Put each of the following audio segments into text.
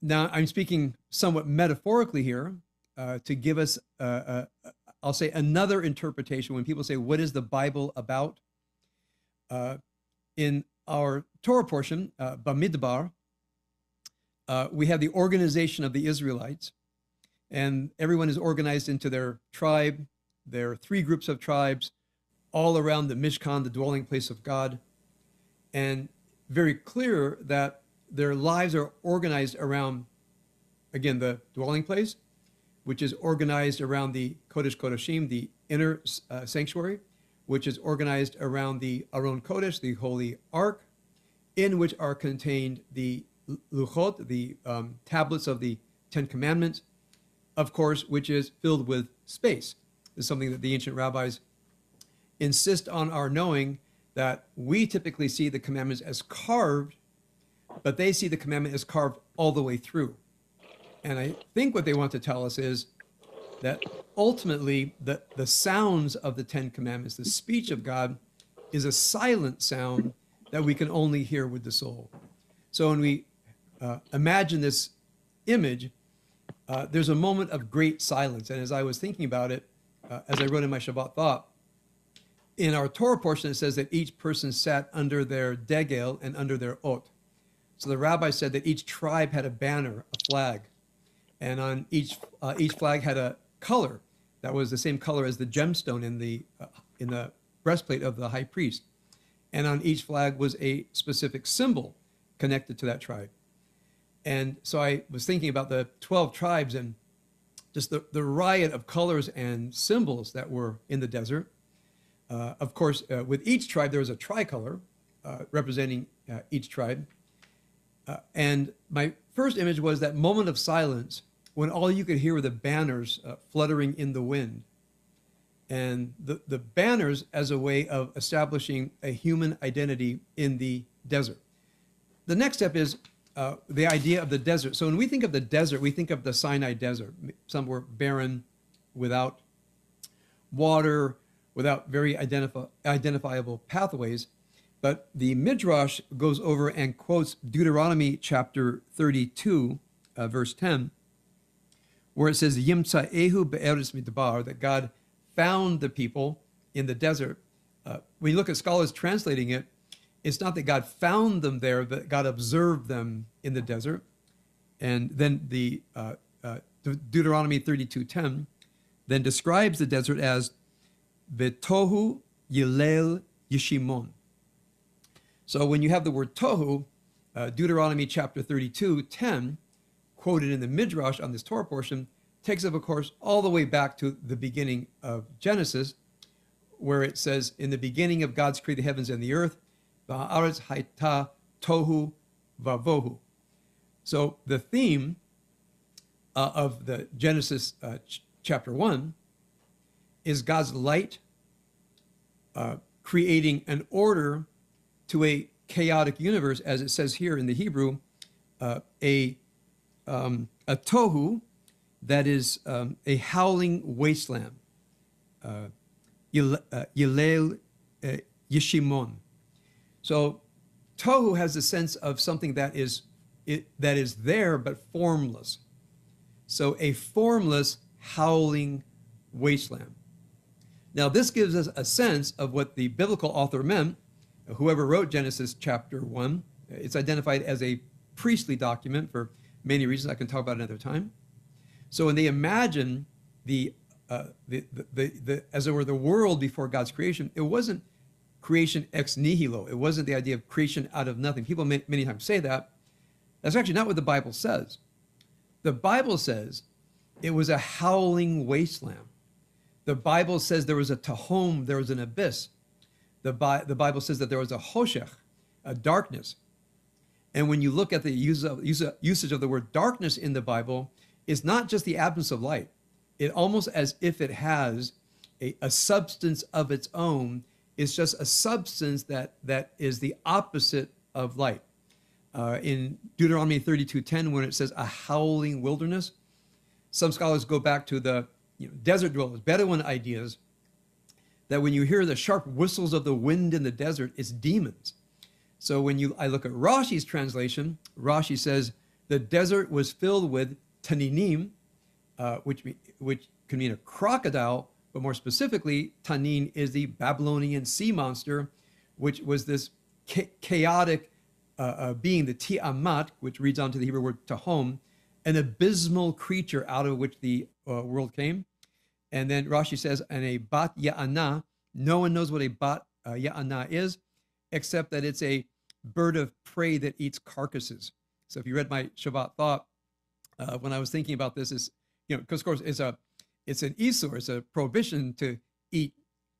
Now, I'm speaking somewhat metaphorically here to give us, I'll say, another interpretation. When people say, what is the Bible about? In our Torah portion, Ba-Midbar, we have the organization of the Israelites, and everyone is organized into their tribe. There are three groups of tribes all around the Mishkan, the dwelling place of God, and very clear that their lives are organized around, again, the dwelling place, which is organized around the Kodesh Kodashim, the inner sanctuary, which is organized around the Aron Kodesh, the Holy Ark, in which are contained the Luchot, the tablets of the Ten Commandments, of course, which is filled with space. This is something that the ancient rabbis insist on our knowing, that we typically see the commandments as carved, but they see the commandment as carved all the way through. And I think what they want to tell us is that ultimately the sounds of the Ten Commandments, the speech of God, is a silent sound that we can only hear with the soul. So when we imagine this image, there's a moment of great silence. And as I was thinking about it, as I wrote in my Shabbat thought, in our Torah portion, it says that each person sat under their degel and under their ot. So the rabbi said that each tribe had a banner, a flag, and on each flag had a color that was the same color as the gemstone in the breastplate of the high priest, and on each flag was a specific symbol connected to that tribe. And so I was thinking about the 12 tribes and just the riot of colors and symbols that were in the desert. Of course, with each tribe, there was a tricolor representing each tribe. And my first image was that moment of silence when all you could hear were the banners fluttering in the wind. And the banners as a way of establishing a human identity in the desert. The next step is the idea of the desert. So when we think of the desert, we think of the Sinai desert, somewhere barren, without water, without very identifiable pathways. But the Midrash goes over and quotes Deuteronomy chapter 32, verse 10, where it says, Yimtza'ehu be'eretz midbar, that God found the people in the desert. When you look at scholars translating it, it's not that God found them there, but God observed them in the desert. And then the Deuteronomy 32:10 then describes the desert as V'tohu Yilel Yishimon. So when you have the word tohu, Deuteronomy chapter 32:10, quoted in the Midrash on this Torah portion, takes up, of course, all the way back to the beginning of Genesis, where it says, in the beginning of God's created the heavens and the earth, Va'aretz haita tohu vavohu. So the theme of the Genesis chapter 1 is God's light creating an order to a chaotic universe, as it says here in the Hebrew, a tohu that is a howling wasteland, Yilel Yishimon. So tohu has the sense of something that is there but formless. So a formless howling wasteland. Now this gives us a sense of what the biblical author meant. Whoever wrote Genesis chapter 1, it's identified as a priestly document for many reasons I can talk about another time. So when they imagine as it were, the world before God's creation, it wasn't creation ex nihilo. It wasn't the idea of creation out of nothing. People many times say that. That's actually not what the Bible says. The Bible says it was a howling wasteland. The Bible says there was a tahom, there was an abyss. The Bible says that there was a hoshech, a darkness. And when you look at the usage of the word darkness in the Bible, it's not just the absence of light. It almost as if it has a substance of its own. It's just a substance that is the opposite of light. In Deuteronomy 32:10, when it says a howling wilderness, some scholars go back to the desert dwellers, Bedouin ideas, that when you hear the sharp whistles of the wind in the desert, it's demons. So when I look at Rashi's translation, Rashi says The desert was filled with taninim, which can mean a crocodile, but more specifically, tanin is the Babylonian sea monster, which was this chaotic being, the Tiamat, which reads on to the Hebrew word tahom, an abysmal creature out of which the world came. And then Rashi says, and a bat ya'ana, no one knows what a bat ya'ana is, except that it's a bird of prey that eats carcasses. So if you read my Shabbat thought, when I was thinking about this, is, because of course it's an isur, it's a prohibition to eat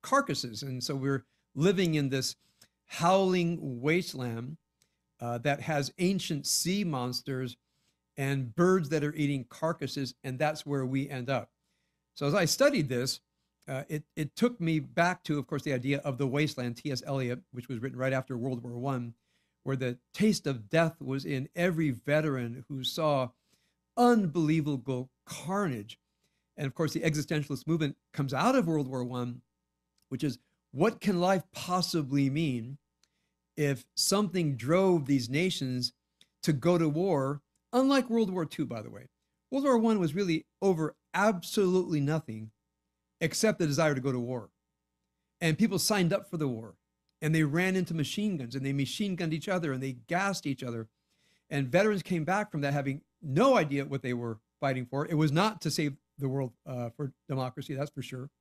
carcasses. And so we're living in this howling wasteland that has ancient sea monsters and birds that are eating carcasses, and that's where we end up. So as I studied this, it took me back to, of course, the idea of the wasteland, T.S. Eliot, which was written right after World War I, where the taste of death was in every veteran who saw unbelievable carnage. And of course, the existentialist movement comes out of World War I, which is, what can life possibly mean if something drove these nations to go to war? Unlike World War II, by the way. World War I was really over absolutely nothing except the desire to go to war. And people signed up for the war, and they ran into machine guns, and they machine gunned each other, and they gassed each other. And veterans came back from that having no idea what they were fighting for. It was not to save the world for democracy, that's for sure.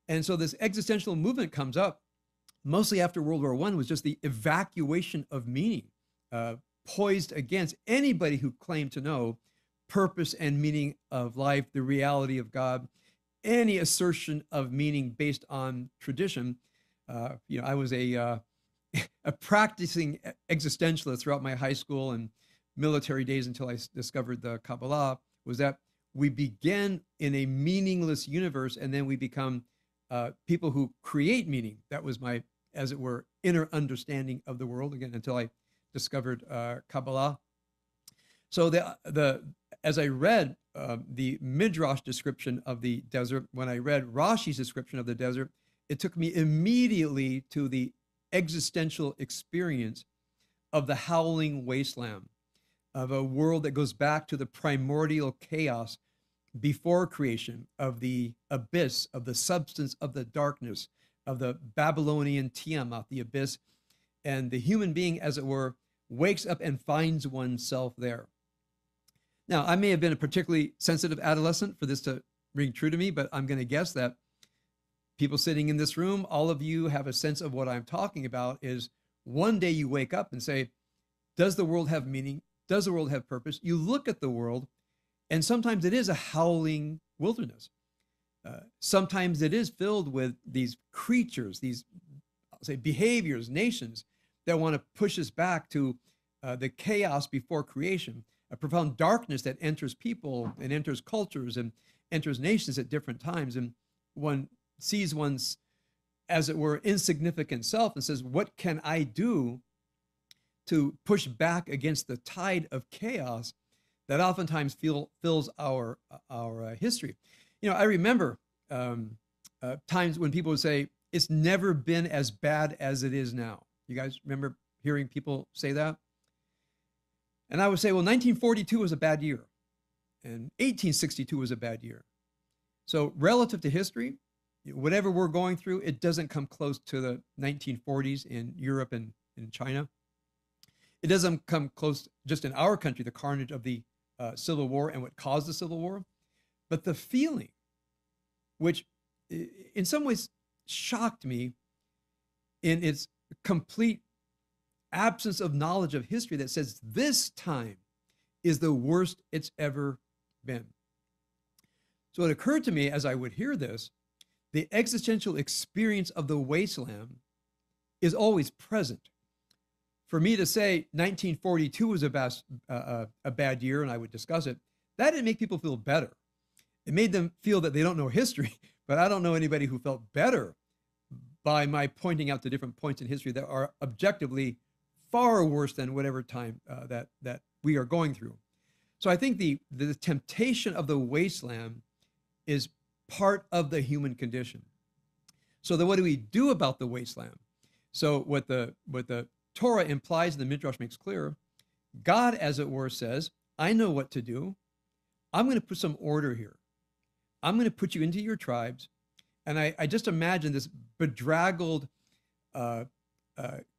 And so this existential movement comes up mostly after World War I, was just the evacuation of meaning, poised against anybody who claimed to know purpose and meaning of life, the reality of God, any assertion of meaning based on tradition. I was a practicing existentialist throughout my high school and military days until I discovered the Kabbalah, was that we begin in a meaningless universe and then we become people who create meaning. That was my, as it were, inner understanding of the world, again, until I discovered Kabbalah. So as I read the Midrash description of the desert, when I read Rashi's description of the desert, it took me immediately to the existential experience of the howling wasteland, of a world that goes back to the primordial chaos before creation, of the abyss, of the substance of the darkness, of the Babylonian Tiamat, the abyss, and the human being, as it were, wakes up and finds oneself there. Now, I may have been a particularly sensitive adolescent for this to ring true to me, but I'm going to guess that people sitting in this room, all of you have a sense of what I'm talking about. Is one day you wake up and say, does the world have meaning? Does the world have purpose? You look at the world, and sometimes it is a howling wilderness. Sometimes it is filled with these creatures, these, I'll say, behaviors, nations that want to push us back to the chaos before creation, a profound darkness that enters people and enters cultures and enters nations at different times. And one sees one's, as it were, insignificant self and says, what can I do to push back against the tide of chaos that oftentimes fills our history? I remember times when people would say, it's never been as bad as it is now. You guys remember hearing people say that? And I would say, well, 1942 was a bad year, and 1862 was a bad year. So relative to history, whatever we're going through, it doesn't come close to the 1940s in Europe and in China. It doesn't come close just in our country, the carnage of the Civil War and what caused the Civil War. But the feeling, which in some ways shocked me in its complete absence of knowledge of history, that says this time is the worst it's ever been. So it occurred to me as I would hear this, the existential experience of the wasteland is always present. For me to say 1942 was a bad year and I would discuss it, that didn't make people feel better. It made them feel that they don't know history, but I don't know anybody who felt better by my pointing out the different points in history that are objectively far worse than whatever time that we are going through. So I think the temptation of the wasteland is part of the human condition. So then what do we do about the wasteland? So what the Torah implies and the Midrash makes clear, God, as it were, says, I know what to do. I'm going to put some order here. I'm going to put you into your tribes. And I just imagine this bedraggled uh,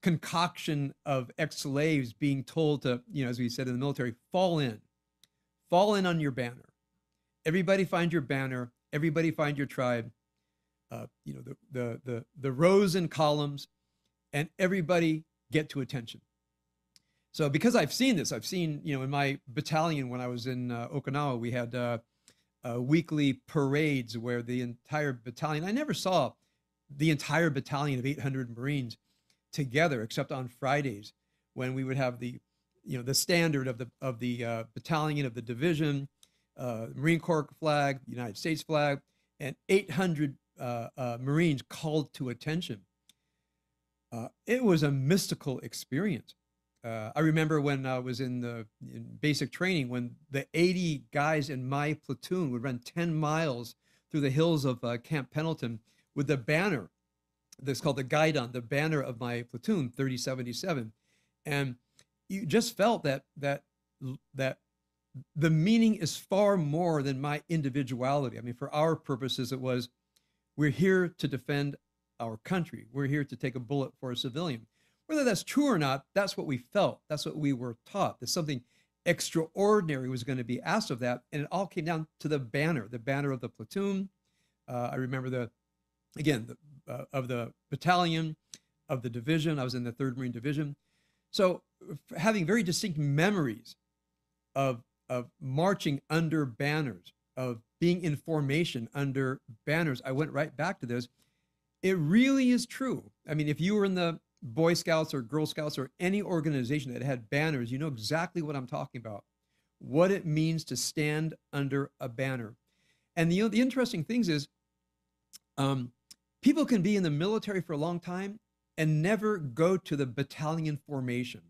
concoction of ex-slaves being told to, as we said in the military, fall in on your banner. Everybody find your banner. Everybody find your tribe. The rows and columns, and everybody get to attention. So because I've seen this, in my battalion when I was in Okinawa, we had weekly parades where the entire battalion, I never saw the entire battalion of 800 Marines together except on Fridays when we would have the standard of the battalion, of the division, Marine Corps flag, United States flag, and 800 Marines called to attention. It was a mystical experience. I remember when I was in basic training, when the 80 guys in my platoon would run 10 miles through the hills of Camp Pendleton with the banner that's called the guidon, the banner of my platoon, 3077. And you just felt that the meaning is far more than my individuality. I mean, for our purposes, it was, we're here to defend our country. We're here to take a bullet for a civilian. Whether that's true or not, that's what we felt. That's what we were taught, that something extraordinary was going to be asked of that. And it all came down to the banner of the platoon. I remember of the battalion, of the division. I was in the 3rd Marine Division. So having very distinct memories of marching under banners, of being in formation under banners, I went right back to this. It really is true. I mean, if you were in the Boy Scouts or Girl Scouts or any organization that had banners, you know exactly what I'm talking about, what it means to stand under a banner. And the interesting things is, people can be in the military for a long time and never go to the battalion formation,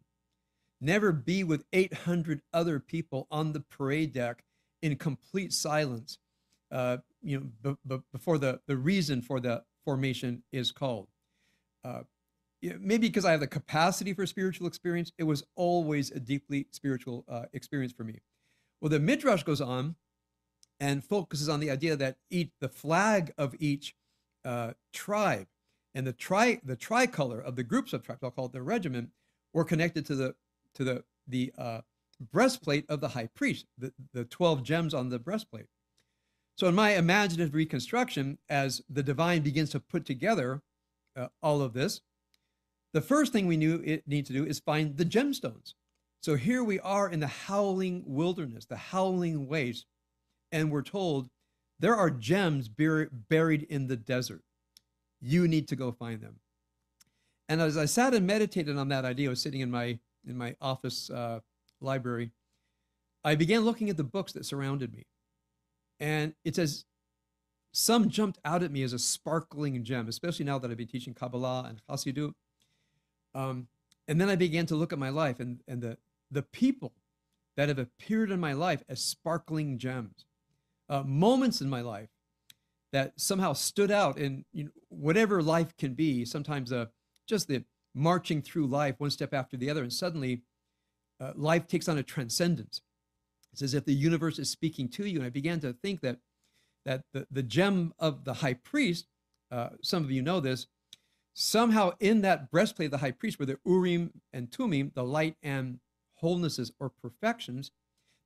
never be with 800 other people on the parade deck in complete silence, before the reason for the formation is called. Maybe because I have the capacity for spiritual experience, it was always a deeply spiritual experience for me. Well, the Midrash goes on and focuses on the idea that the flag of each tribe and the tricolor of the groups of tribes, I'll call it the regiment, were connected to the breastplate of the high priest, the 12 gems on the breastplate. So in my imaginative reconstruction, as the divine begins to put together all of this, the first thing we knew it needs to do is find the gemstones. So here we are in the howling wilderness, the howling waste, and we're told there are gems buried in the desert. You need to go find them. And as I sat and meditated on that idea, I was sitting in my office library, I began looking at the books that surrounded me. And it says, some jumped out at me as a sparkling gem, especially now that I've been teaching Kabbalah and Hasidut. And then I began to look at my life and the people that have appeared in my life as sparkling gems, moments in my life that somehow stood out in whatever life can be, sometimes just the marching through life one step after the other, and suddenly life takes on a transcendence. It's as if the universe is speaking to you. And I began to think that the gem of the high priest, some of you know this, somehow in that breastplate of the high priest were the Urim and Tumim, the light and wholenesses or perfections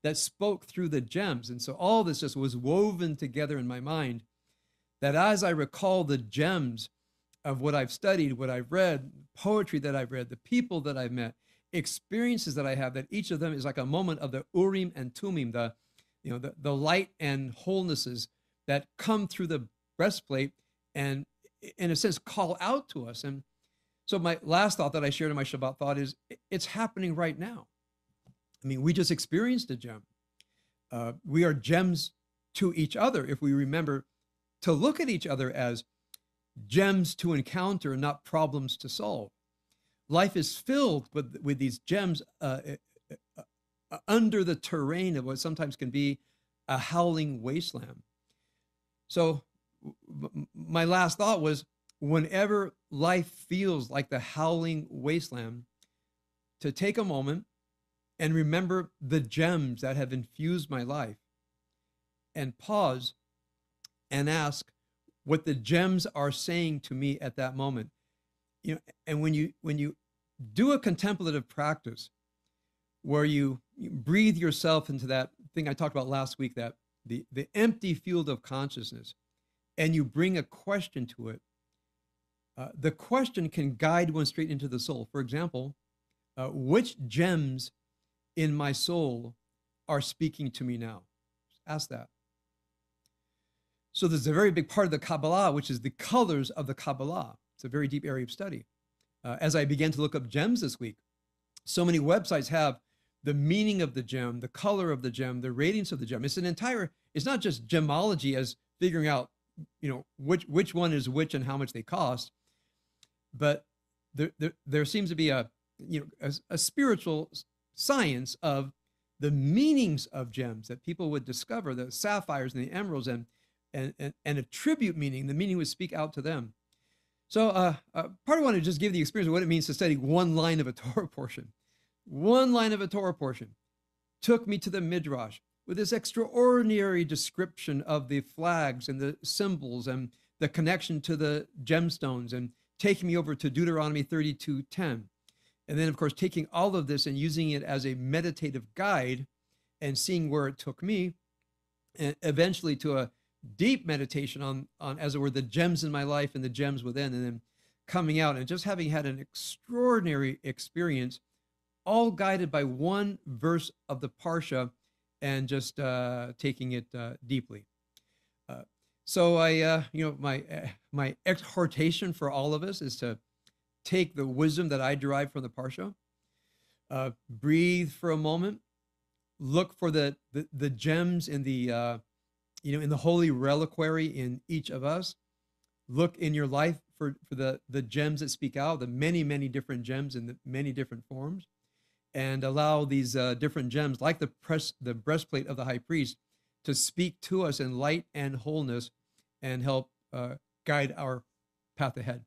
that spoke through the gems. And so all this just was woven together in my mind, that as I recall the gems of what I've studied, what I've read, poetry that I've read, the people that I've met, experiences that I have, that each of them is like a moment of the Urim and Tumim, the light and wholenesses that come through the breastplate and in a sense call out to us. And so my last thought that I shared in my Shabbat thought is, it's happening right now. I mean, we just experienced a gem. We are gems to each other if we remember to look at each other as gems to encounter, not problems to solve. Life is filled with these gems under the terrain of what sometimes can be a howling wasteland. So my last thought was, whenever life feels like the howling wasteland, to take a moment and remember the gems that have infused my life, and pause and ask what the gems are saying to me at that moment. And when you do a contemplative practice where you breathe yourself into that thing I talked about last week, that the empty field of consciousness, and you bring a question to it, the question can guide one straight into the soul. For example, which gems in my soul are speaking to me now? Ask that. So there's a very big part of the Kabbalah, which is the colors of the Kabbalah. It's a very deep area of study. As I began to look up gems this week, so many websites have the meaning of the gem, the color of the gem, the radiance of the gem. It's not just gemology as figuring out, which one is which and how much they cost, but there seems to be a spiritual science of the meanings of gems that people would discover, the sapphires and the emeralds, and attribute meaning. The meaning would speak out to them. So part of want to just give the experience of what it means to study one line of a Torah portion. One line of a Torah portion took me to the Midrash with this extraordinary description of the flags and the symbols and the connection to the gemstones, and taking me over to Deuteronomy 32:10. And then, of course, taking all of this and using it as a meditative guide and seeing where it took me, and eventually to a deep meditation on, as it were, the gems in my life and the gems within, and then coming out and just having had an extraordinary experience, all guided by one verse of the Parsha, and just taking it deeply. So my exhortation for all of us is to take the wisdom that I derive from the Parsha, breathe for a moment, look for the gems in the in the holy reliquary in each of us. Look in your life for the gems that speak out, the many, many different gems in the many different forms, and allow these different gems, like the breastplate of the high priest, to speak to us in light and wholeness and help guide our path ahead.